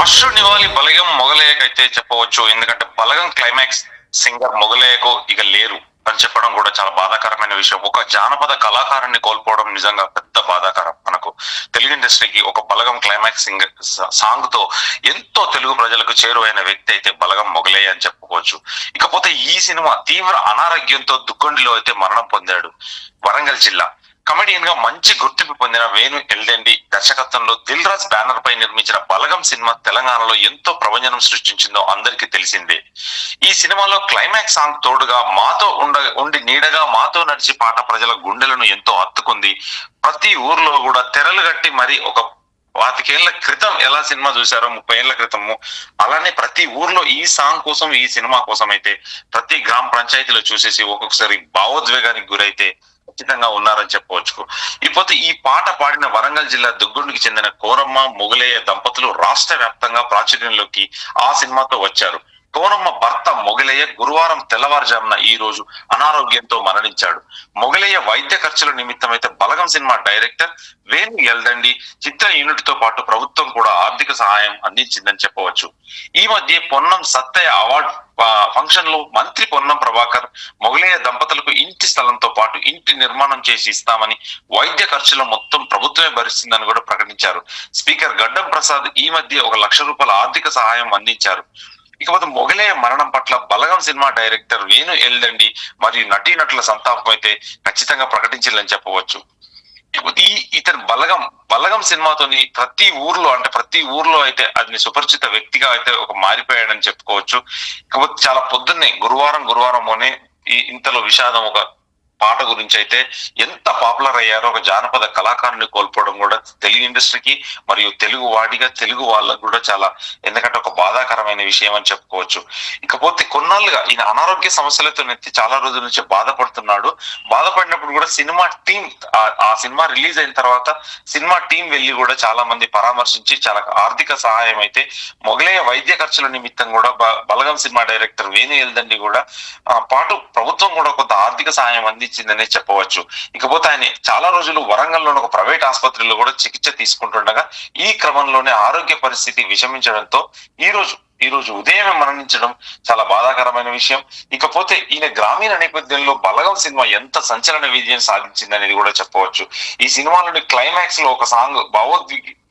అశ్రు నివాళి బలగం మొగలయ్యకైతే చెప్పవచ్చు. ఎందుకంటే బలగం క్లైమాక్స్ సింగర్ మొగలయ్యకు ఇక లేరు అని చెప్పడం కూడా చాలా బాధాకరమైన విషయం. ఒక జానపద కళాకారుని కోల్పోవడం నిజంగా పెద్ద బాధాకరం. మనకు తెలుగు ఇండస్ట్రీకి ఒక బలగం క్లైమాక్స్ సింగర్ సాంగ్ తో ఎంతో తెలుగు ప్రజలకు చేరువైన వ్యక్తి అయితే బలగం మొగలయ్య అని చెప్పుకోవచ్చు. ఇకపోతే ఈ సినిమా తీవ్ర అనారోగ్యంతో దుగ్గొండిలో అయితే మరణం పొందాడు. వరంగల్ జిల్లా కమెడియన్ గా మంచి గుర్తింపు పొందిన వేణు ఎల్డెండి దర్శకత్వంలో దిల్ రాజ్ బ్యానర్ పై నిర్మించిన బలగం సినిమా తెలంగాణలో ఎంతో ప్రభంజనం సృష్టించిందో అందరికీ తెలిసిందే. ఈ సినిమాలో క్లైమాక్స్ సాంగ్ తోడుగా మాతో ఉండి నీడగా మాతో నడిచి పాట ప్రజల గుండెలను ఎంతో హత్తుకుంది. ప్రతి ఊర్లో కూడా తెరలు కట్టి మరి ఒక 25 ఏళ్ల క్రితం ఎలా సినిమా చూసారో 30 ఏళ్ల క్రితము అలానే ప్రతి ఊర్లో ఈ సాంగ్ కోసం ఈ సినిమా కోసం అయితే ప్రతి గ్రామ పంచాయతీలో చూసేసి ఒక్కొక్కసారి భావోద్వేగానికి గురైతే ఖచ్చితంగా ఉన్నారని చెప్పవచ్చు. ఇకపోతే ఈ పాట పాడిన వరంగల్ జిల్లా దుగ్గొండికి చెందిన కోరమ్మ మొగలయ్య దంపతులు రాష్ట్ర వ్యాప్తంగా ప్రాచుర్యంలోకి ఆ సినిమాతో వచ్చారు. కోనమ్మ భర్త మొగలయ్య గురువారం తెల్లవారుజామున ఈ రోజు అనారోగ్యంతో మరణించాడు. మొగలయ్య వైద్య ఖర్చుల నిమిత్తం అయితే బలగం సినిమా డైరెక్టర్ వేణు ఎల్దండి చిత్ర యూనిట్ తో పాటు ప్రభుత్వం కూడా ఆర్థిక సహాయం అందించిందని చెప్పవచ్చు. ఈ మధ్య పొన్నం సత్తయ్య అవార్డు ఫంక్షన్ లో మంత్రి పొన్నం ప్రభాకర్ మొగలయ్య దంపతులకు ఇంటి స్థలంతో పాటు ఇంటి నిర్మాణం చేసి ఇస్తామని, వైద్య ఖర్చులు మొత్తం ప్రభుత్వమే భరిస్తుందని కూడా ప్రకటించారు. స్పీకర్ గడ్డం ప్రసాద్ ఈ మధ్య 1 లక్ష రూపాయల ఆర్థిక సహాయం అందించారు. ఇకపోతే మొగలయ్య మరణం పట్ల బలగం సినిమా డైరెక్టర్ వేణు ఎల్దండి మరియు నటీనటుల సంతాపం అయితే ఖచ్చితంగా ప్రకటించాలని చెప్పవచ్చు. ఇకపోతే ఇతను బలగం సినిమాతోని ప్రతి ఊర్లో అయితే అది సుపరిచిత వ్యక్తిగా అయితే ఒక మారిపోయాడని చెప్పుకోవచ్చు. ఇకపోతే చాలా పొద్దున్నే గురువారంలోనే ఇంతలో విషాదం ఒక పాట గురించి అయితే ఎంత పాపులర్ అయ్యారో ఒక జానపద కళాకారుని కోల్పోవడం కూడా తెలుగు ఇండస్ట్రీకి మరియు తెలుగు వాళ్ళకు కూడా చాలా, ఎందుకంటే ఒక బాధాకరమైన విషయం అని చెప్పుకోవచ్చు. ఇకపోతే కొన్నాళ్ళుగా ఈయన అనారోగ్య సమస్యలతో నెత్తి చాలా రోజుల నుంచి బాధపడుతున్నాడు. బాధపడినప్పుడు కూడా సినిమా టీం ఆ సినిమా రిలీజ్ అయిన తర్వాత సినిమా టీం వెళ్ళి కూడా చాలా మంది పరామర్శించి చాలా ఆర్థిక సహాయం అయితే మొగలయ్య వైద్య ఖర్చుల నిమిత్తం కూడా బలగం సినిమా డైరెక్టర్ వేణు ఎల్దండి కూడా పాటు ప్రభుత్వం కూడా కొంత ఆర్థిక సహాయం అందించిందనే చెప్పవచ్చు. ఇకపోతే ఆయన చాలా రోజులు వరంగల్లోని ఒక ప్రైవేట్ ఆసుపత్రిలో కూడా చికిత్స తీసుకుంటుండగా ఈ క్రమంలోనే ఆరోగ్య పరిస్థితి విషమించడంతో ఈ రోజు ఉదయమే మరణించడం చాలా బాధాకరమైన విషయం. ఇకపోతే ఈయన గ్రామీణ నేపథ్యంలో బలగం సినిమా ఎంత సంచలన విజయం సాధించింది అనేది కూడా చెప్పవచ్చు. ఈ సినిమాలోని క్లైమాక్స్ లో ఒక సాంగ్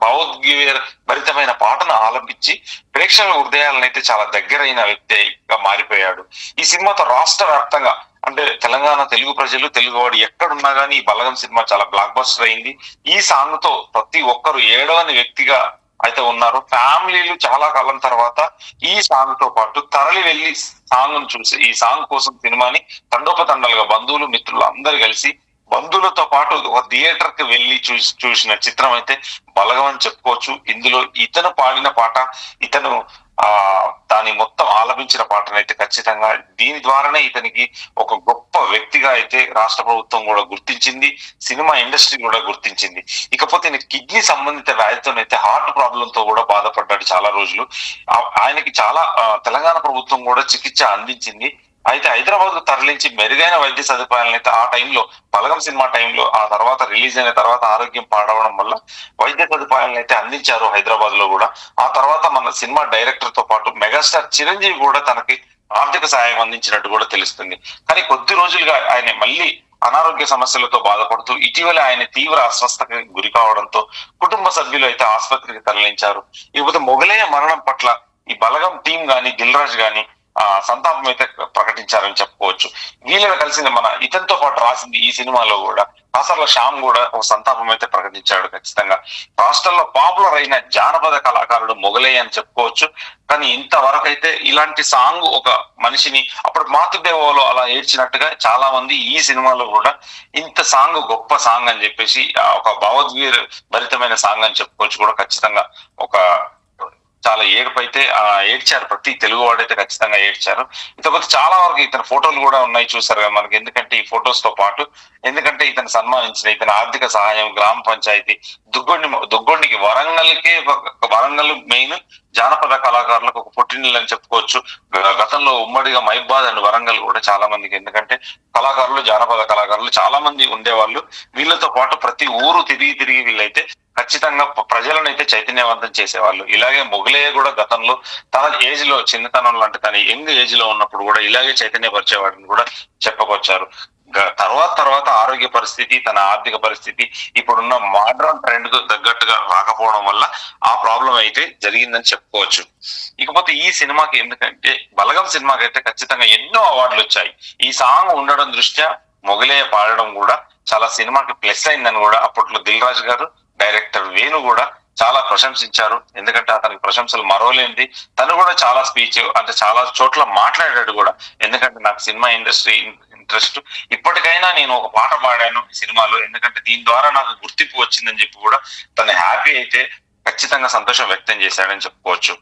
భావోద్వేగ భరితమైన పాటను ఆలంపించి ప్రేక్షకుల హృదయాలను అయితే చాలా దగ్గరైన వ్యక్తిగా మారిపోయాడు. ఈ సినిమాతో రాష్ట్ర వ్యాప్తంగా అంటే తెలంగాణ తెలుగు ప్రజలు తెలుగువాడు ఎక్కడున్నా గానీ ఈ బలగం సినిమా చాలా బ్లాక్ బస్టర్ అయింది. ఈ సాంగ్ తో ప్రతి ఒక్కరు ఏడవని వ్యక్తిగా అయితే ఉన్నారు. ఫ్యామిలీలు చాలా కాలం తర్వాత ఈ సాంగ్ తో పాటు తరలి వెళ్లి సాంగ్ చూసి ఈ సాంగ్ కోసం సినిమాని తండోపతండాలుగా బంధువులు మిత్రులు అందరు కలిసి బంధువులతో పాటు ఒక థియేటర్ కి వెళ్లి చూసిన చిత్రం అయితే బలగం అని చెప్పుకోవచ్చు. ఇందులో ఇతను పాడిన పాట, ఇతను దాని మొత్తం ఆలపించిన పాటనైతే ఖచ్చితంగా దీని ద్వారానే ఇతనికి ఒక గొప్ప వ్యక్తిగా అయితే రాష్ట్ర ప్రభుత్వం కూడా గుర్తించింది, సినిమా ఇండస్ట్రీ కూడా గుర్తించింది. ఇకపోతే కిడ్నీ సంబంధిత వ్యాధితోనైతే హార్ట్ ప్రాబ్లం తో కూడా బాధపడ్డాడు చాలా రోజులు. ఆయనకి చాలా తెలంగాణ ప్రభుత్వం కూడా చికిత్స అందించింది. అయితే హైదరాబాద్ కు తరలించి మెరుగైన వైద్య సదుపాయాలను అయితే ఆ టైంలో బలగం సినిమా టైంలో ఆ తర్వాత రిలీజ్ అయిన తర్వాత ఆరోగ్యం పాడవడం వల్ల వైద్య సదుపాయాలను అయితే అందించారు హైదరాబాద్ లో కూడా. ఆ తర్వాత మన సినిమా డైరెక్టర్ తో పాటు మెగాస్టార్ చిరంజీవి కూడా తనకి ఆర్థిక సహాయం అందించినట్టు కూడా తెలుస్తుంది. కానీ కొద్ది రోజులుగా ఆయన మళ్ళీ అనారోగ్య సమస్యలతో బాధపడుతూ ఇటీవల ఆయన తీవ్ర అస్వస్థతకి గురి కావడంతో కుటుంబ సభ్యులు అయితే ఆసుపత్రికి తరలించారు. ఇకపోతే మొగలయ్య మరణం పట్ల ఈ బలగం టీం గాని దిల్ రాజు గాని సంతాపం అయితే ప్రకటించారని చెప్పుకోవచ్చు. వీళ్ళని కలిసింది మన ఇతనితో పాటు రాసింది ఈ సినిమాలో కూడా కాసర్ల శ్యామ్ కూడా ఒక సంతాపం అయితే ప్రకటించాడు. ఖచ్చితంగా రాష్ట్రంలో పాపులర్ అయిన జానపద కళాకారుడు మొగలయ్య అని చెప్పుకోవచ్చు. కానీ ఇంతవరకు అయితే ఇలాంటి సాంగ్ ఒక మనిషిని అప్పుడు మాతృదేవోలో అలా ఏడ్చినట్టుగా చాలా మంది ఈ సినిమాలో కూడా ఇంత సాంగ్ గొప్ప సాంగ్ అని చెప్పేసి ఒక భావోద్వేగ భరితమైన సాంగ్ అని చెప్పుకోవచ్చు కూడా. ఖచ్చితంగా ఒక చాలా ఏడుపు అయితే ఏడ్చారు, ప్రతి తెలుగు వాడైతే ఖచ్చితంగా ఏడ్చారు. ఇకపోతే చాలా వరకు ఇతని ఫోటోలు కూడా ఉన్నాయి చూసారు కదా మనకి. ఎందుకంటే ఈ ఫొటోస్ తో పాటు ఎందుకంటే ఇతను సన్మానించిన ఇతని ఆర్థిక సహాయం గ్రామ పంచాయతీ దుగ్గొండికి వరంగల్ మెయిన్ జానపద కళాకారులకు ఒక పుట్టినిల్లు అని చెప్పుకోవచ్చు. గతంలో ఉమ్మడిగా మైబాద్ అండ్ వరంగల్ కూడా చాలా మందికి, ఎందుకంటే జానపద కళాకారులు చాలా మంది ఉండేవాళ్ళు. వీళ్ళతో పాటు ప్రతి ఊరు తిరిగి వీళ్ళైతే ఖచ్చితంగా ప్రజలను అయితే చైతన్యవంతం చేసేవాళ్ళు. ఇలాగే మొగలయ్య కూడా గతంలో తన ఏజ్ లో చిన్నతనంలో అంటే తన యంగ్ ఏజ్ లో ఉన్నప్పుడు కూడా ఇలాగే చైతన్యపరిచేవాడిని కూడా చెప్పుకొచ్చారు. తర్వాత ఆరోగ్య పరిస్థితి, తన ఆర్థిక పరిస్థితి, ఇప్పుడున్న మోడ్రన్ ట్రెండ్ కు తగ్గట్టుగా రాకపోవడం వల్ల ఆ ప్రాబ్లం అయితే జరిగిందని చెప్పుకోవచ్చు. ఇకపోతే ఈ సినిమాకి ఎందుకంటే బలగం సినిమాకి అయితే ఖచ్చితంగా ఎన్నో అవార్డులు వచ్చాయి. ఈ సాంగ్ ఉండడం దృష్ట్యా మొగలయ్య పాడడం కూడా చాలా సినిమాకి ప్లస్ అయిందని కూడా అప్పట్లో దిల్ రాజు గారు, డైరెక్టర్ వేణు కూడా చాలా ప్రశంసించారు. ఎందుకంటే అతనికి ప్రశంసలు మరోలేంది. తను కూడా చాలా స్పీచ్ అంటే చాలా చోట్ల మాట్లాడాడు కూడా. ఎందుకంటే నాకు సినిమా ఇండస్ట్రీ ఇంట్రెస్ట్, ఇప్పటికైనా నేను ఒక పాట పాడాను ఈ సినిమాలో, ఎందుకంటే దీని ద్వారా నాకు గుర్తింపు వచ్చిందని చెప్పి కూడా తను హ్యాపీ అయితే ఖచ్చితంగా సంతోషం వ్యక్తం చేశాడని చెప్పుకోవచ్చు.